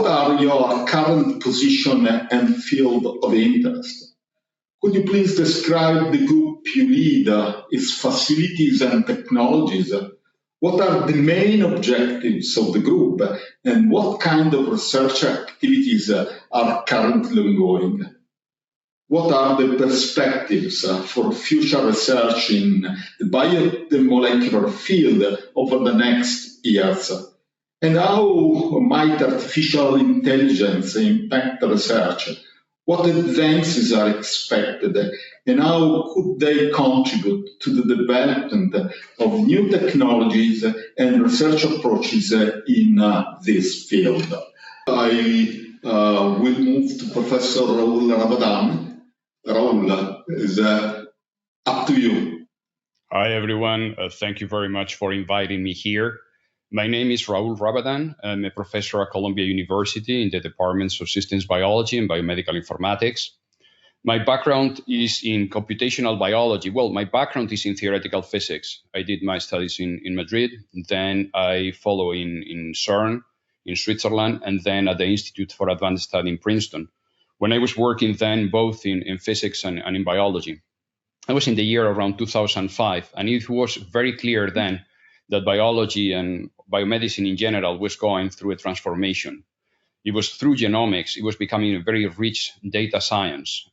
what are your current position and field of interest? Could you please describe the group you lead, its facilities and technologies? What are the main objectives of the group, and what kind of research activities are currently ongoing? What are the perspectives for future research in the biomolecular field over the next years? And how might artificial intelligence impact research? What advances are expected, and how could they contribute to the development of new technologies and research approaches in this field? I will move to Professor Raul Rabadan. Raul, is up to you. Hi, everyone. Thank you very much for inviting me here. My name is Raul Rabadan. I'm a professor at Columbia University in the departments of systems biology and biomedical informatics. My background is in computational biology. Well, my background is in theoretical physics. I did my studies in Madrid. Then I follow in CERN in Switzerland, and then at the Institute for Advanced Study in Princeton. When I was working then both in physics and in biology. I was in the year around 2005, and it was very clear then that biology and biomedicine in general was going through a transformation. It was through genomics, it was becoming a very rich data science,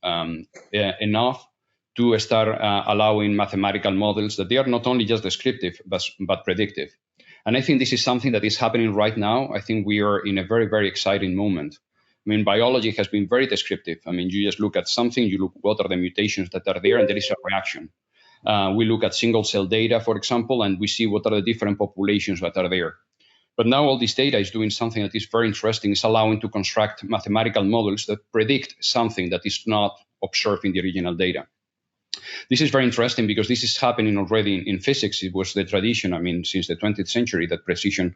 enough to start allowing mathematical models that they are not only just descriptive, but predictive. And I think this is something that is happening right now. I think we are in a very, very exciting moment. I mean, biology has been very descriptive. I mean, you just look at something, you look what are the mutations that are there, and there is a reaction. We look at single cell data, for example, and we see what are the different populations that are there. But now all this data is doing something that is very interesting. It's allowing to construct mathematical models that predict something that is not observed in the original data. This is very interesting because this is happening already in physics. It was the tradition, I mean, since the 20th century that precision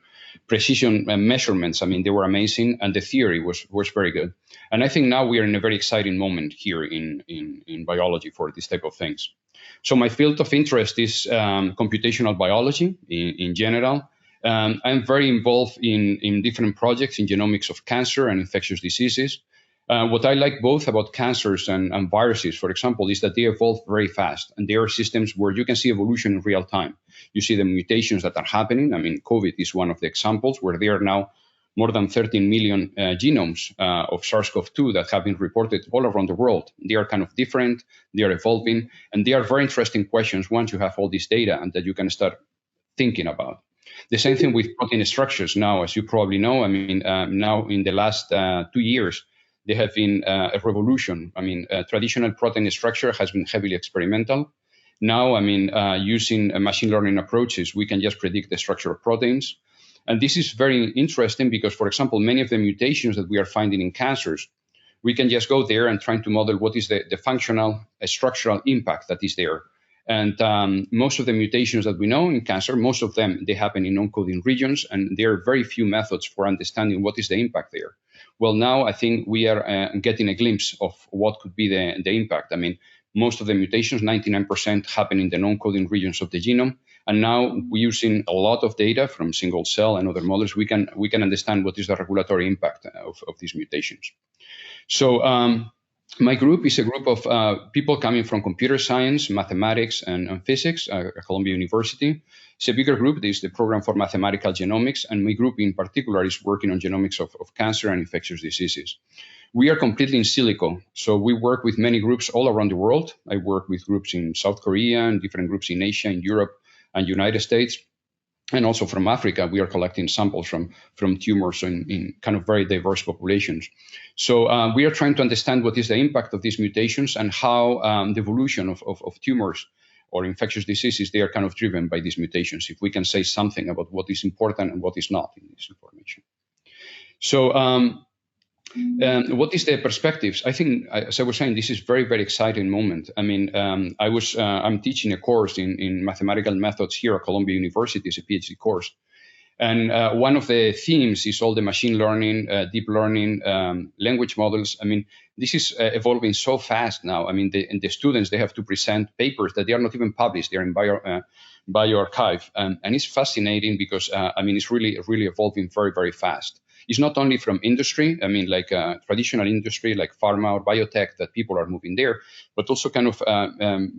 measurements, I mean, they were amazing, and the theory was very good. And I think now we are in a very exciting moment here in biology for this type of things. So my field of interest is computational biology in general. I'm very involved in different projects in genomics of cancer and infectious diseases. What I like both about cancers and viruses, for example, is that they evolve very fast, and there are systems where you can see evolution in real time. You see the mutations that are happening. I mean, COVID is one of the examples where there are now more than 13 million genomes of SARS-CoV-2 that have been reported all around the world. They are kind of different, they are evolving, and they are very interesting questions once you have all this data and that you can start thinking about. The same thing with protein structures now, as you probably know. I mean, now in the last 2 years, there have been a revolution. I mean, traditional protein structure has been heavily experimental. Now, I mean, using machine learning approaches, we can just predict the structure of proteins. And this is very interesting because, for example, many of the mutations that we are finding in cancers, we can just go there and try to model what is the functional, structural impact that is there. And most of the mutations that we know in cancer, most of them, they happen in non-coding regions, and there are very few methods for understanding what is the impact there. Well, now I think we are getting a glimpse of what could be the impact. I mean, most of the mutations, 99%, happen in the non-coding regions of the genome. And now we're using a lot of data from single cell and other models. We can understand what is the regulatory impact of these mutations. So my group is a group of people coming from computer science, mathematics, and physics at Columbia University. It's a bigger group. This is the program for mathematical genomics, and my group in particular is working on genomics of cancer and infectious diseases. We are completely in silico, so we work with many groups all around the world. I work with groups in South Korea and different groups in Asia, in Europe, and United States. And also from Africa, we are collecting samples from tumors in kind of very diverse populations. So we are trying to understand what is the impact of these mutations and how the evolution of tumors or infectious diseases, they are kind of driven by these mutations, if we can say something about what is important and what is not in this information. So what is the perspectives? I think, as I was saying, this is very, very exciting moment. I mean, I'm teaching a course in mathematical methods here at Columbia University. It's a PhD course. And one of the themes is all the machine learning, deep learning, language models. I mean, this is evolving so fast now. I mean, the students, they have to present papers that they are not even published. They're in bioarchive. And it's fascinating because, I mean, it's really, really evolving very, very fast. is not only from industry, I mean, like traditional industry like pharma or biotech, that people are moving there, but also kind of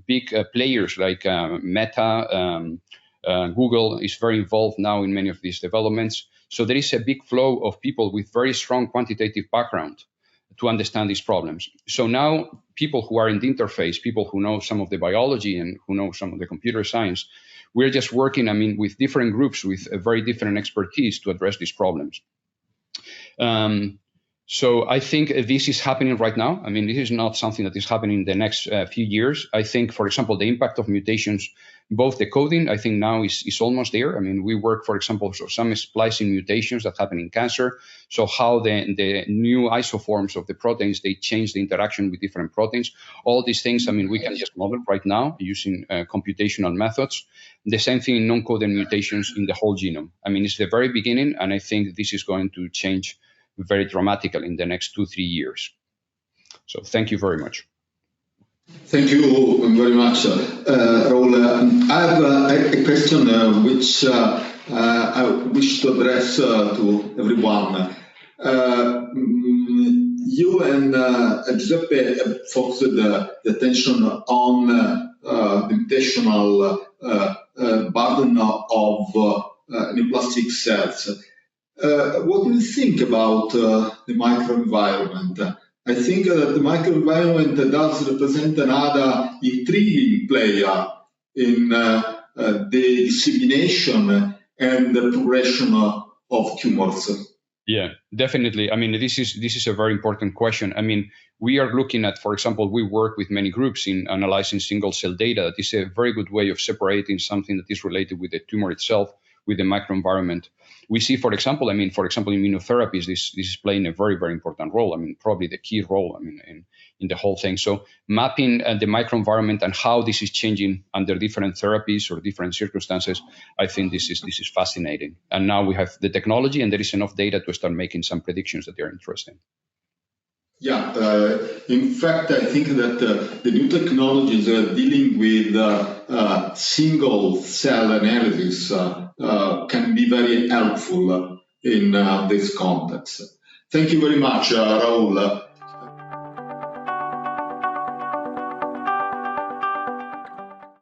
big players like Meta, Google is very involved now in many of these developments. So there is a big flow of people with very strong quantitative background to understand these problems. So now people who are in the interface, people who know some of the biology and who know some of the computer science, we're just working, I mean, with different groups with a very different expertise to address these problems. So I think this is happening right now. I mean, this is not something that is happening in the next few years. I think, for example, the impact of mutations, both the coding, I think now is almost there. I mean, we work, for example, so some splicing mutations that happen in cancer. So how the new isoforms of the proteins, they change the interaction with different proteins. All these things, I mean, we can just model right now using computational methods. The same thing in non-coded mutations in the whole genome. I mean, it's the very beginning, and I think this is going to change very dramatically in the next 2-3 years. So thank you very much. Thank you very much, Raul. I have a question which I wish to address to everyone. You and Giuseppe have focused the attention on the mutational burden of neoplastic cells. What do you think about the microenvironment? I think that the microenvironment does represent another intriguing player in the dissemination and the progression of tumors. Yeah, definitely. I mean, this is a very important question. I mean, we are looking at, for example, we work with many groups in analyzing single cell data. That is a very good way of separating something that is related with the tumor itself with the microenvironment. We see, for example, immunotherapies, this is playing a very, very important role. I mean, probably the key role, I mean, in the whole thing. So mapping the microenvironment and how this is changing under different therapies or different circumstances, I think this is fascinating. And now we have the technology and there is enough data to start making some predictions that are interesting. Yeah, in fact, I think that the new technologies dealing with single cell analysis can be very helpful in this context. Thank you very much, Raul.